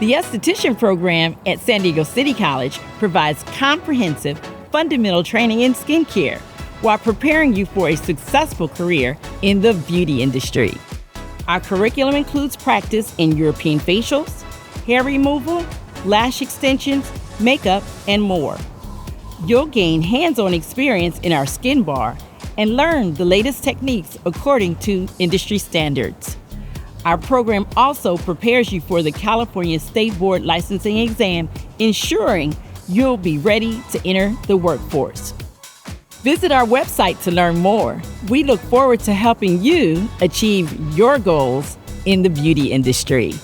The Esthetician program at San Diego City College provides comprehensive, fundamental training in skincare while preparing you for a successful career in the beauty industry. Our curriculum includes practice in European facials, hair removal, lash extensions, makeup, and more. You'll gain hands-on experience in our skin bar and learn the latest techniques according to industry standards. Our program also prepares you for the California State Board licensing exam, ensuring you'll be ready to enter the workforce. Visit our website to learn more. We look forward to helping you achieve your goals in the beauty industry.